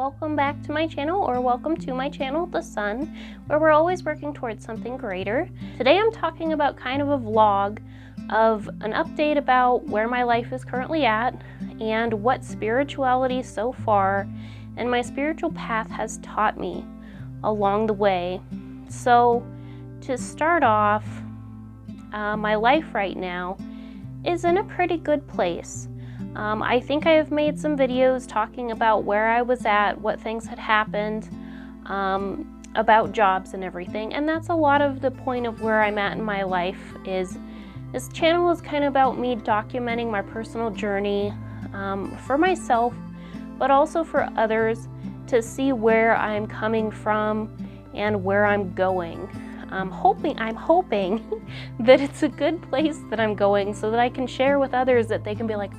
welcome back to my channel, or welcome to my channel, The Sun, where we're always working towards something greater. Today I'm talking about kind of a vlog of an update about where my life is currently at and what spirituality so far and my spiritual path has taught me along the way. So to start off, my life right now is in a pretty good place. I think I have made some videos talking about where I was at, what things had happened, about jobs and everything, and that's a lot of the point of where I'm at in my life. Is this channel is kind of about me documenting my personal journey for myself, but also for others to see where I'm coming from and where I'm going. I'm hoping that it's a good place that I'm going, so that I can share with others, that they can be like,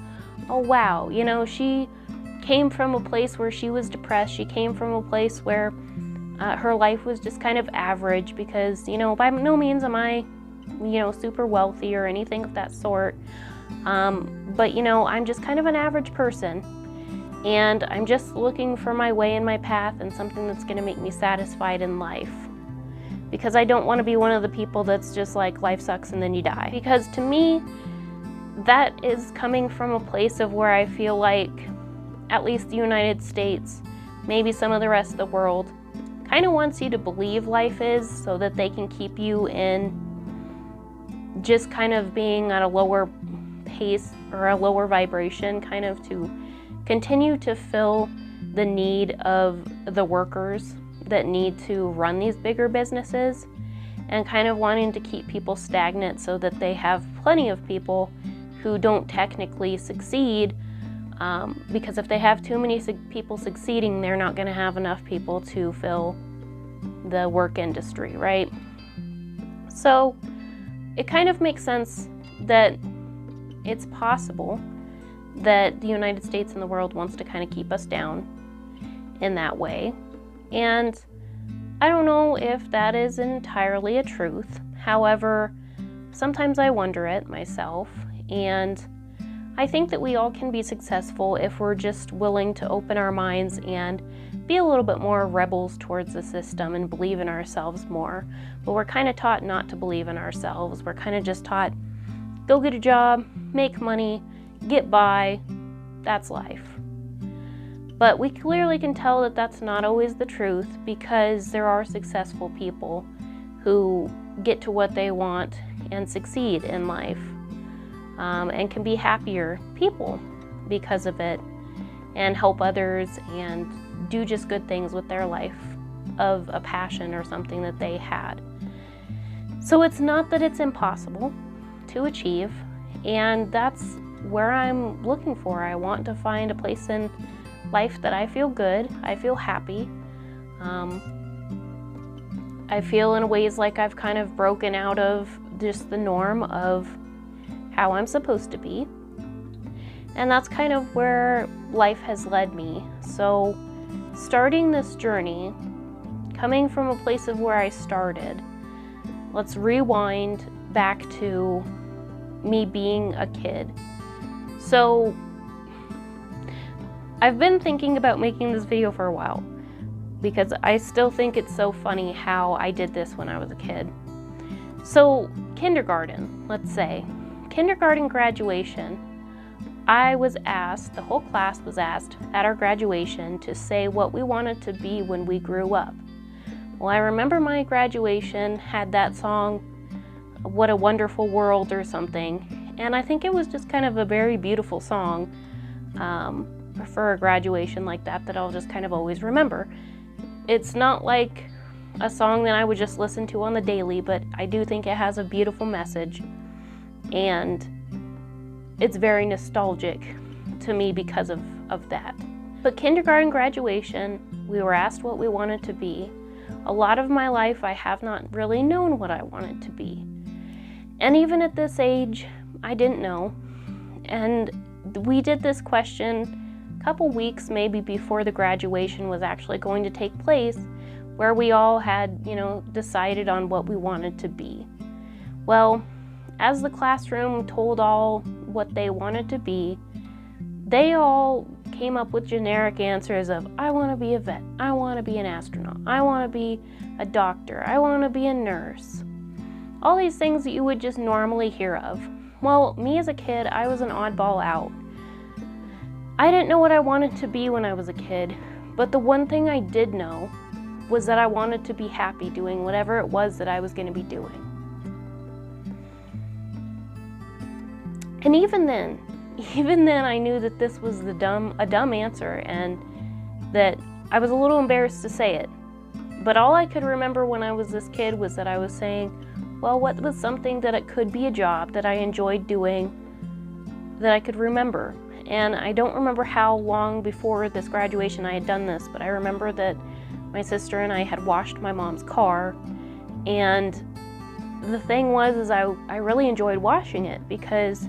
oh wow, you know, she came from a place where she was depressed. She came from a place where her life was just kind of average, because, you know, by no means am I, you know, super wealthy or anything of that sort. But, you know, I'm just kind of an average person, and I'm just looking for my way in my path and something that's going to make me satisfied in life. Because I don't want to be one of the people that's just like, life sucks and then you die. Because to me, that is coming from a place of where I feel like at least the United States, maybe some of the rest of the world, kind of wants you to believe life is, so that they can keep you in just kind of being at a lower pace or a lower vibration, kind of to continue to fill the need of the workers that need to run these bigger businesses, and kind of wanting to keep people stagnant so that they have plenty of people who don't technically succeed, because if they have too many people succeeding, they're not going to have enough people to fill the work industry, right? So it kind of makes sense that it's possible that the United States and the world wants to kind of keep us down in that way. And I don't know if that is entirely a truth. However, sometimes I wonder it myself. And I think that we all can be successful if we're just willing to open our minds and be a little bit more rebels towards the system and believe in ourselves more. But we're kind of taught not to believe in ourselves. We're kind of just taught, go get a job, make money, get by, that's life. But we clearly can tell that that's not always the truth, because there are successful people who get to what they want and succeed in life. And can be happier people because of it, and help others and do just good things with their life of a passion or something that they had. So it's not that it's impossible to achieve, and that's where I'm looking for. I want to find a place in life that I feel good, I feel happy. I feel in ways like I've kind of broken out of just the norm of how I'm supposed to be. And that's kind of where life has led me. So starting this journey, coming from a place of where I started, let's rewind back to me being a kid. So I've been thinking about making this video for a while, because I still think it's so funny how I did this when I was a kid. So kindergarten, let's say, kindergarten graduation, I was asked, the whole class was asked at our graduation to say what we wanted to be when we grew up. Well, I remember my graduation had that song, What a Wonderful World or something, and I think it was just kind of a very beautiful song for a graduation like that I'll just kind of always remember. It's not like a song that I would just listen to on the daily, but I do think it has a beautiful message. And it's very nostalgic to me because of that. But kindergarten graduation, we were asked what we wanted to be. A lot of my life, I have not really known what I wanted to be. And even at this age, I didn't know. And we did this question a couple weeks maybe before the graduation was actually going to take place, where we all had, you know, decided on what we wanted to be. Well, as the classroom told all what they wanted to be, they all came up with generic answers of, I want to be a vet, I want to be an astronaut, I want to be a doctor, I want to be a nurse. All these things that you would just normally hear of. Well, me as a kid, I was an oddball out. I didn't know what I wanted to be when I was a kid, but the one thing I did know was that I wanted to be happy doing whatever it was that I was going to be doing. And even then I knew that this was a dumb answer, and that I was a little embarrassed to say it. But all I could remember when I was this kid was that I was saying, well, what was something that it could be a job that I enjoyed doing that I could remember? And I don't remember how long before this graduation I had done this, but I remember that my sister and I had washed my mom's car, and the thing was I really enjoyed washing it, because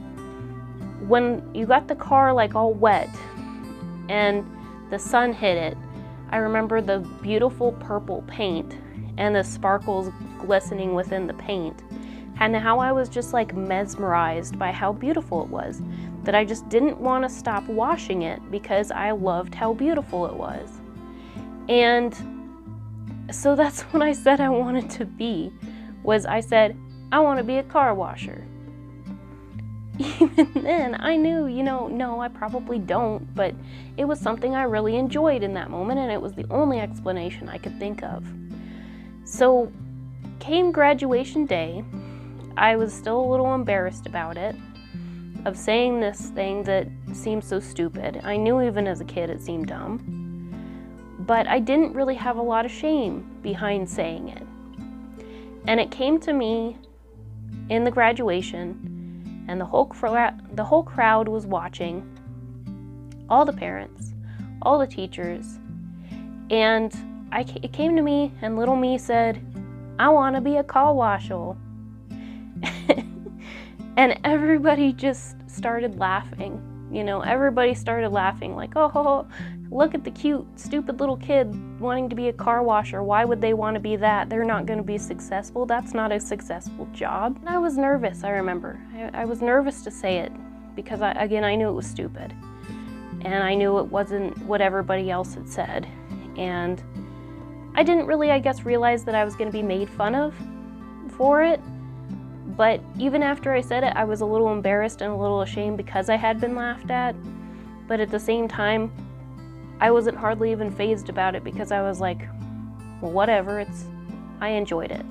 when you got the car like all wet and the sun hit it, I remember the beautiful purple paint and the sparkles glistening within the paint, and how I was just like mesmerized by how beautiful it was, that I just didn't want to stop washing it because I loved how beautiful it was. And so that's what I said I wanted to be, was I said, I want to be a car washer. Even then, I knew, no, I probably don't, but it was something I really enjoyed in that moment, and it was the only explanation I could think of. So, came graduation day, I was still a little embarrassed about it, of saying this thing that seemed so stupid. I knew even as a kid it seemed dumb, but I didn't really have a lot of shame behind saying it. And it came to me in the graduation, and the whole crowd was watching, all the parents, all the teachers, and it came to me, and little me said, I want to be a car washer. And everybody just started laughing. Everybody started laughing like, oh, look at the cute, stupid little kid wanting to be a car washer. Why would they want to be that? They're not going to be successful. That's not a successful job. And I was nervous, I remember. I was nervous to say it because, I knew it was stupid. And I knew it wasn't what everybody else had said. And I didn't really, realize that I was going to be made fun of for it. But even after I said it, I was a little embarrassed and a little ashamed because I had been laughed at. But at the same time, I wasn't hardly even fazed about it because I was like, well, whatever, I enjoyed it,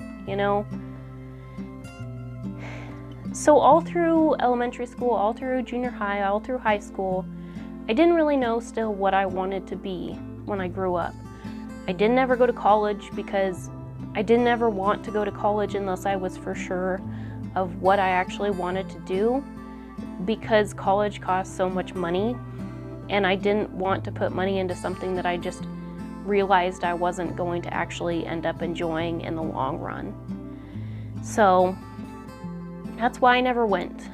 So all through elementary school, all through junior high, all through high school, I didn't really know still what I wanted to be when I grew up. I didn't ever go to college because I didn't ever want to go to college unless I was for sure of what I actually wanted to do, because college costs so much money, and I didn't want to put money into something that I just realized I wasn't going to actually end up enjoying in the long run. So that's why I never went.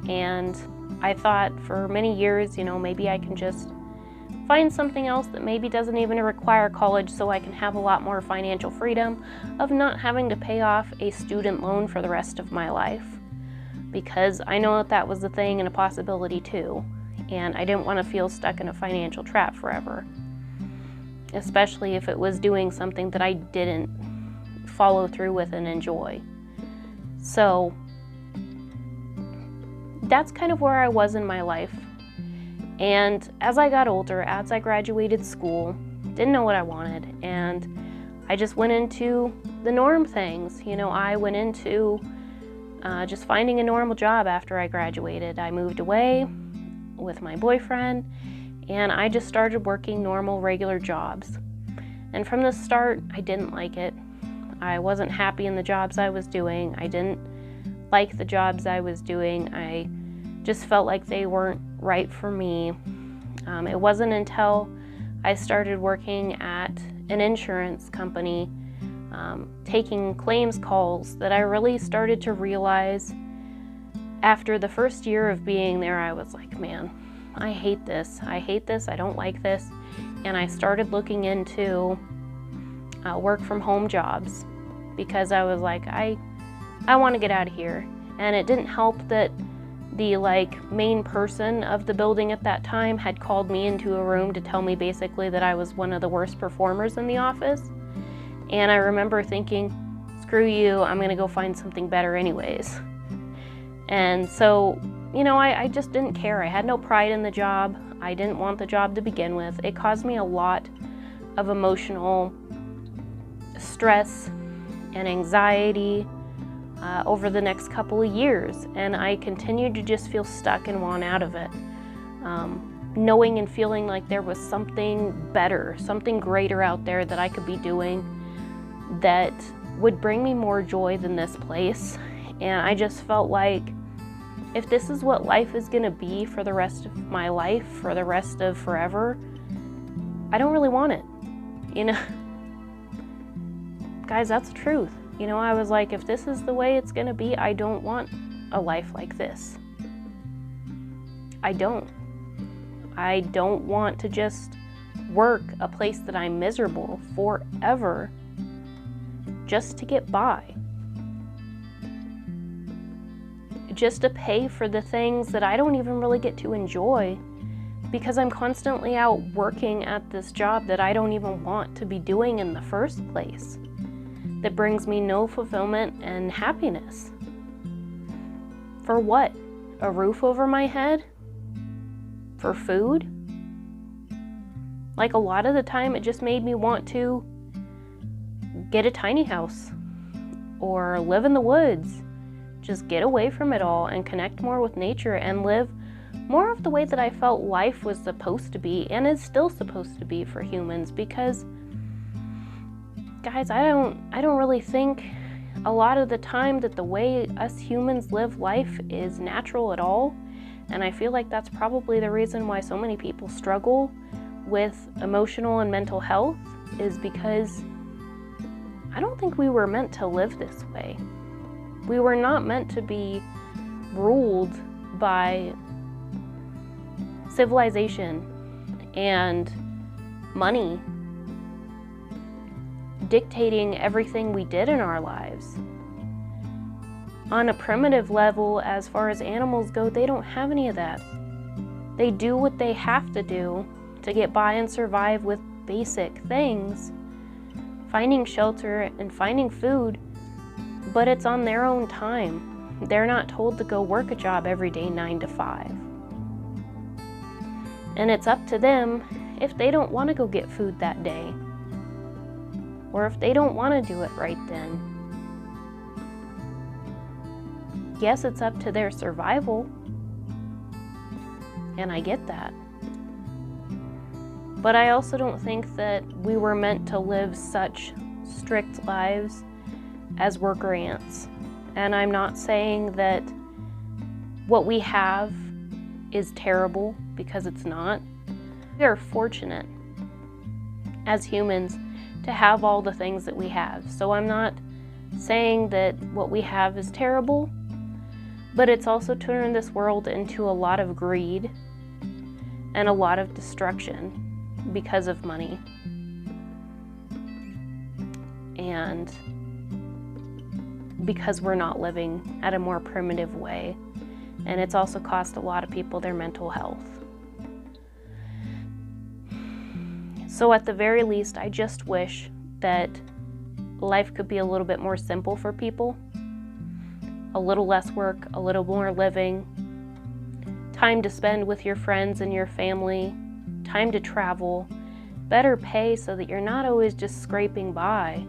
And I thought for many years, maybe I can just find something else that maybe doesn't even require college, so I can have a lot more financial freedom of not having to pay off a student loan for the rest of my life, because I know that was a thing and a possibility too, and I didn't want to feel stuck in a financial trap forever, especially if it was doing something that I didn't follow through with and enjoy. So that's kind of where I was in my life. And as I got older, as I graduated school, didn't know what I wanted, and I just went into the norm things. I went into just finding a normal job after I graduated. I moved away with my boyfriend, and I just started working normal, regular jobs. And from the start, I didn't like it. I wasn't happy in the jobs I was doing. I didn't like the jobs I was doing. I just felt like they weren't right for me. It wasn't until I started working at an insurance company, taking claims calls, that I really started to realize, after the first year of being there, I was like, man, I hate this, I don't like this. And I started looking into work from home jobs, because I was like, I want to get out of here. And it didn't help that the main person of the building at that time had called me into a room to tell me basically that I was one of the worst performers in the office. And I remember thinking, screw you, I'm gonna go find something better anyways. And so, you know, I just didn't care. I had no pride in the job. I didn't want the job to begin with. It caused me a lot of emotional stress and anxiety over the next couple of years, and I continued to just feel stuck and want out of it. Knowing and feeling like there was something better, something greater out there that I could be doing that would bring me more joy than this place. And I just felt like if this is what life is gonna be for the rest of my life, for the rest of forever, I don't really want it, you know? Guys, that's the truth. You know, I was like, if this is the way it's gonna be, I don't want a life like this. I don't want to just work a place that I'm miserable forever just to get by. Just to pay for the things that I don't even really get to enjoy because I'm constantly out working at this job that I don't even want to be doing in the first place, that brings me no fulfillment and happiness. For what? A roof over my head? For food? Like a lot of the time it just made me want to get a tiny house or live in the woods. Just get away from it all and connect more with nature and live more of the way that I felt life was supposed to be and is still supposed to be for humans. Because guys, I don't really think a lot of the time that the way us humans live life is natural at all. And I feel like that's probably the reason why so many people struggle with emotional and mental health, is because I don't think we were meant to live this way. We were not meant to be ruled by civilization and money dictating everything we did in our lives. On a primitive level, as far as animals go, they don't have any of that. They do what they have to do to get by and survive with basic things, finding shelter and finding food, but it's on their own time. They're not told to go work a job every day 9 to 5. And it's up to them if they don't want to go get food that day, or if they don't want to do it right then. Yes, it's up to their survival, and I get that. But I also don't think that we were meant to live such strict lives as worker ants. And I'm not saying that what we have is terrible, because it's not. We are fortunate as humans to have all the things that we have. So I'm not saying that what we have is terrible, but it's also turned this world into a lot of greed and a lot of destruction because of money. And because we're not living at a more primitive way. And it's also cost a lot of people their mental health. So at the very least, I just wish that life could be a little bit more simple for people. A little less work, a little more living, time to spend with your friends and your family, time to travel, better pay so that you're not always just scraping by.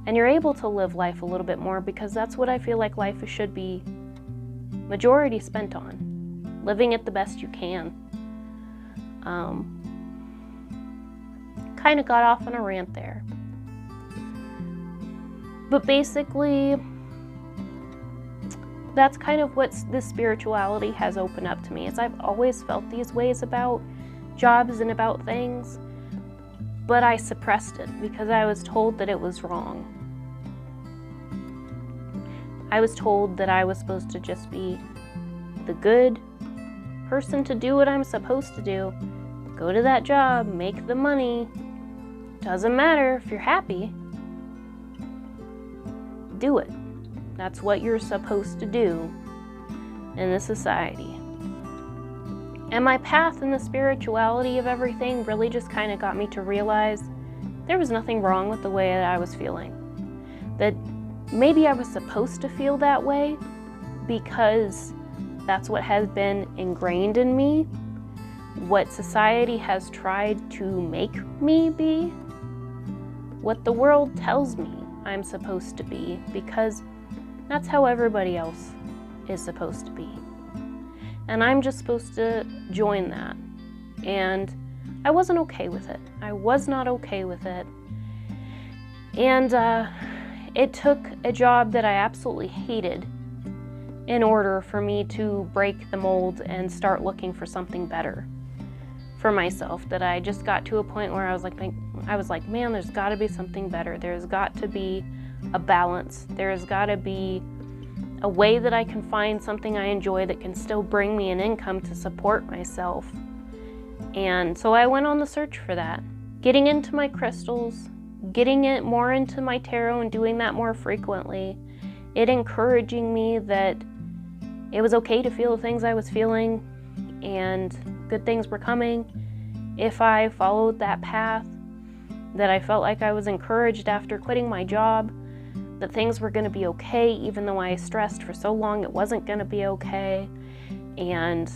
And you're able to live life a little bit more, because that's what I feel like life should be majority spent on. Living it the best you can. Kind of got off on a rant there. But basically, that's kind of what this spirituality has opened up to me. Is I've always felt these ways about jobs and about things, but I suppressed it because I was told that it was wrong. I was told that I was supposed to just be the good person to do what I'm supposed to do. Go to that job, make the money. Doesn't matter if you're happy. Do it. That's what you're supposed to do. in this society. And my path in the spirituality of everything really just kind of got me to realize there was nothing wrong with the way that I was feeling. That maybe I was supposed to feel that way because that's what has been ingrained in me, what society has tried to make me be, what the world tells me I'm supposed to be, because that's how everybody else is supposed to be. And I'm just supposed to join that. And I wasn't okay with it. I was not okay with it. And it took a job that I absolutely hated in order for me to break the mold and start looking for something better for myself. That I just got to a point where I was like, man, there's got to be something better. There's got to be a balance. There's got to be a way that I can find something I enjoy that can still bring me an income to support myself. And so I went on the search for that. Getting into my crystals, getting it more into my tarot and doing that more frequently, it encouraging me that it was okay to feel the things I was feeling and good things were coming if I followed that path, that I felt like I was encouraged after quitting my job, that things were going to be okay even though I stressed for so long it wasn't going to be okay, and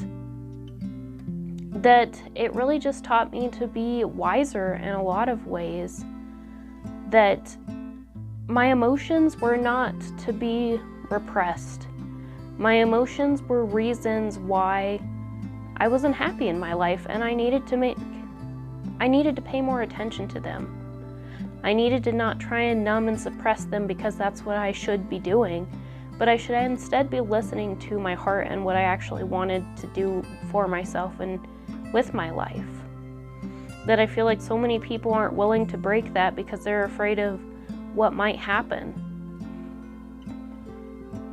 that it really just taught me to be wiser in a lot of ways, that my emotions were not to be repressed. My emotions were reasons why I wasn't happy in my life, and I needed to pay more attention to them. I needed to not try and numb and suppress them because that's what I should be doing, but I should instead be listening to my heart and what I actually wanted to do for myself and with my life. That I feel like so many people aren't willing to break that because they're afraid of what might happen.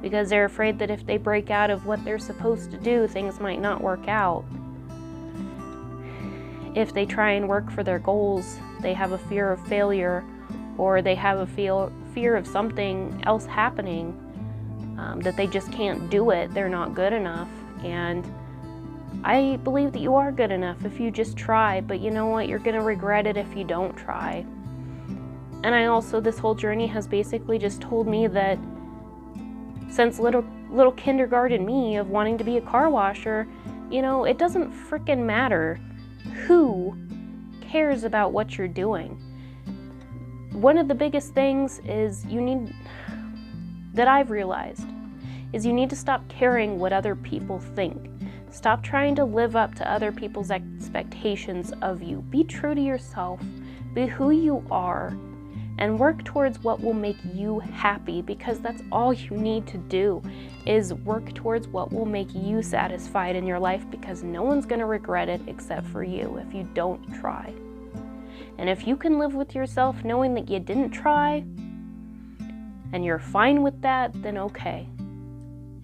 Because they're afraid that if they break out of what they're supposed to do, things might not work out. If they try and work for their goals, they have a fear of failure, or they have a fear of something else happening, that they just can't do it, they're not good enough. And I believe that you are good enough if you just try, but you know what, you're gonna regret it if you don't try. And I also, this whole journey has basically just told me that since little kindergarten me of wanting to be a car washer, you know, it doesn't frickin' matter who cares about what you're doing. One of the biggest things that I've realized is you need to stop caring what other people think. Stop trying to live up to other people's expectations of you. Be true to yourself, be who you are, and work towards what will make you happy, because that's all you need to do, is work towards what will make you satisfied in your life, because no one's going to regret it except for you if you don't try. And if you can live with yourself knowing that you didn't try and you're fine with that, then okay.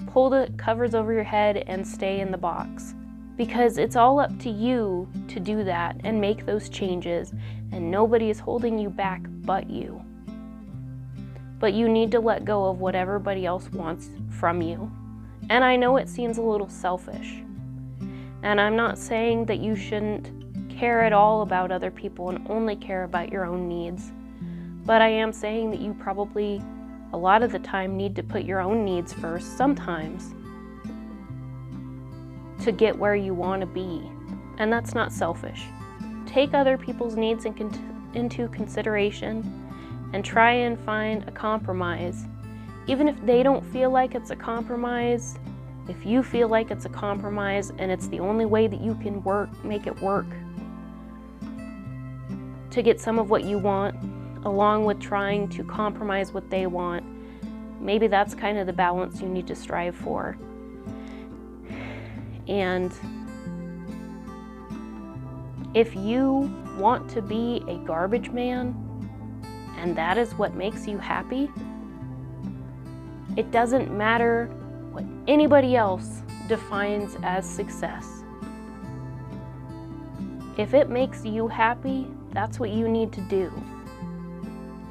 Pull the covers over your head and stay in the box, because it's all up to you to do that and make those changes, and nobody is holding you back but you. But you need to let go of what everybody else wants from you. And I know it seems a little selfish, and I'm not saying that you shouldn't care at all about other people and only care about your own needs, but I am saying that you probably a lot of the time need to put your own needs first sometimes to get where you want to be. And that's not selfish. Take other people's needs into consideration and try and find a compromise. Even if they don't feel like it's a compromise, if you feel like it's a compromise and it's the only way that you can make it work to get some of what you want, along with trying to compromise what they want, maybe that's kind of the balance you need to strive for. And if you want to be a garbage man and that is what makes you happy, it doesn't matter what anybody else defines as success. If it makes you happy, that's what you need to do,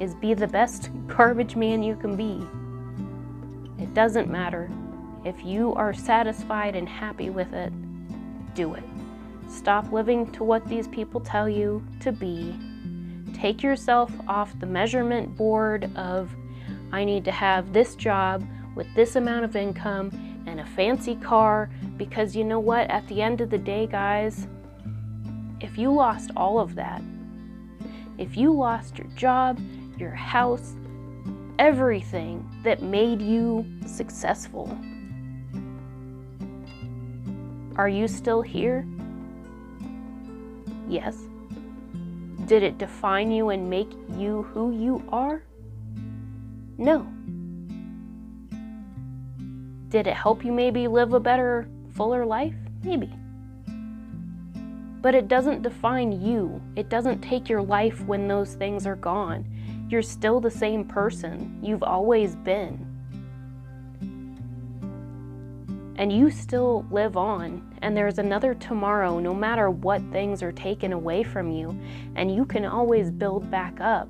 is be the best garbage man you can be. It doesn't matter If you are satisfied and happy with it, do it. Stop living to what these people tell you to be. Take yourself off the measurement board of, I need to have this job with this amount of income and a fancy car, because you know what? At the end of the day, guys, if you lost all of that, if you lost your job, your house, everything that made you successful, are you still here? Yes. Did it define you and make you who you are? No. Did it help you maybe live a better, fuller life? Maybe. But it doesn't define you. It doesn't take your life when those things are gone. You're still the same person you've always been. And you still live on, and there's another tomorrow no matter what things are taken away from you, and you can always build back up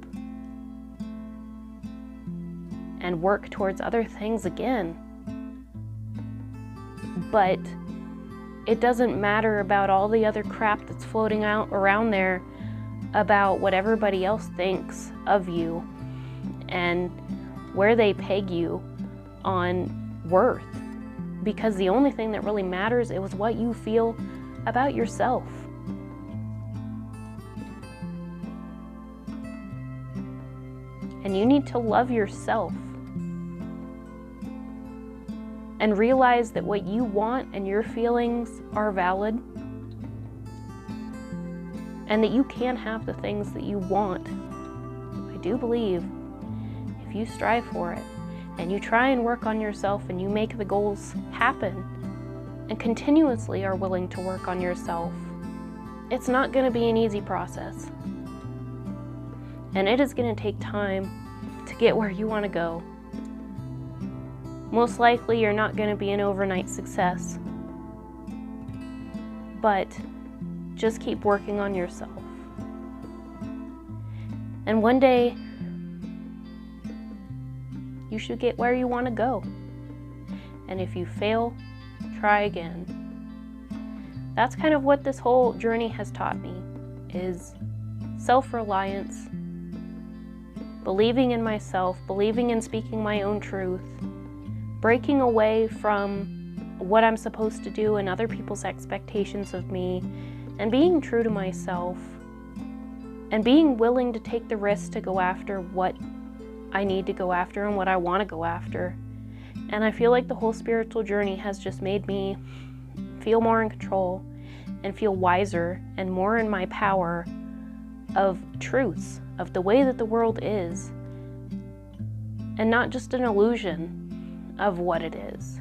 and work towards other things again. But it doesn't matter about all the other crap that's floating out around there about what everybody else thinks of you and where they peg you on worth. Because the only thing that really matters is what you feel about yourself. And you need to love yourself and realize that what you want and your feelings are valid, and that you can have the things that you want. I do believe if you strive for it, and you try and work on yourself, and you make the goals happen, and continuously are willing to work on yourself, it's not going to be an easy process. And it is going to take time to get where you want to go. Most likely you're not going to be an overnight success. But just keep working on yourself. And one day, you should get where you want to go. And if you fail, try again. That's kind of what this whole journey has taught me, is self-reliance, believing in myself, believing in speaking my own truth, breaking away from what I'm supposed to do and other people's expectations of me, and being true to myself, and being willing to take the risk to go after what I need to go after and what I want to go after. And I feel like the whole spiritual journey has just made me feel more in control and feel wiser and more in my power of truths, of the way that the world is, and not just an illusion of what it is.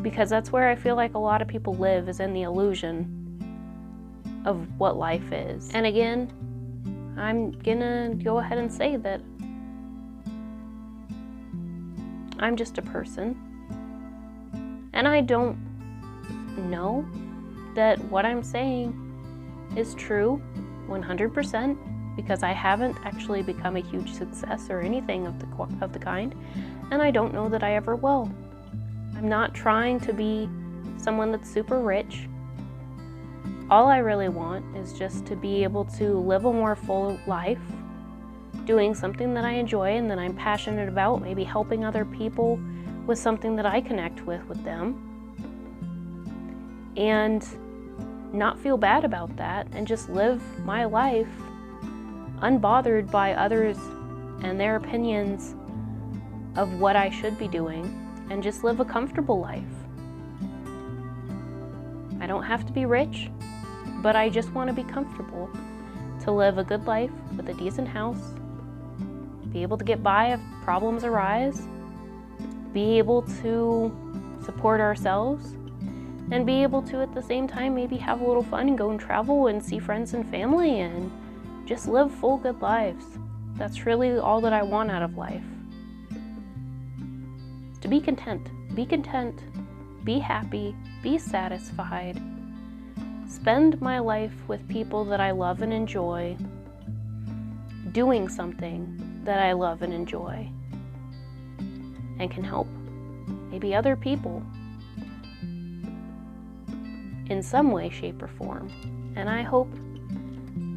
Because that's where I feel like a lot of people live, is in the illusion of what life is. And again, I'm gonna go ahead and say that I'm just a person, and I don't know that what I'm saying is true 100%, because I haven't actually become a huge success or anything of the kind, and I don't know that I ever will. I'm not trying to be someone that's super rich. All I really want is just to be able to live a more full life, doing something that I enjoy and that I'm passionate about, maybe helping other people with something that I connect with them, and not feel bad about that, and just live my life unbothered by others and their opinions of what I should be doing, and just live a comfortable life. I don't have to be rich, but I just want to be comfortable, to live a good life with a decent house, be able to get by if problems arise, be able to support ourselves, and be able to at the same time maybe have a little fun and go and travel and see friends and family and just live full good lives. That's really all that I want out of life. To be content, be happy, be satisfied, spend my life with people that I love and enjoy, doing something that I love and enjoy, and can help maybe other people in some way, shape, or form. And I hope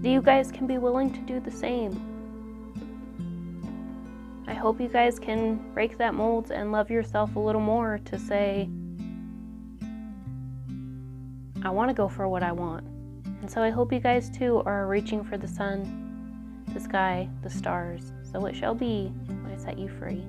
that you guys can be willing to do the same. I hope you guys can break that mold and love yourself a little more to say, I want to go for what I want. And so I hope you guys too are reaching for the sun, the sky, the stars. So it shall be when I set you free.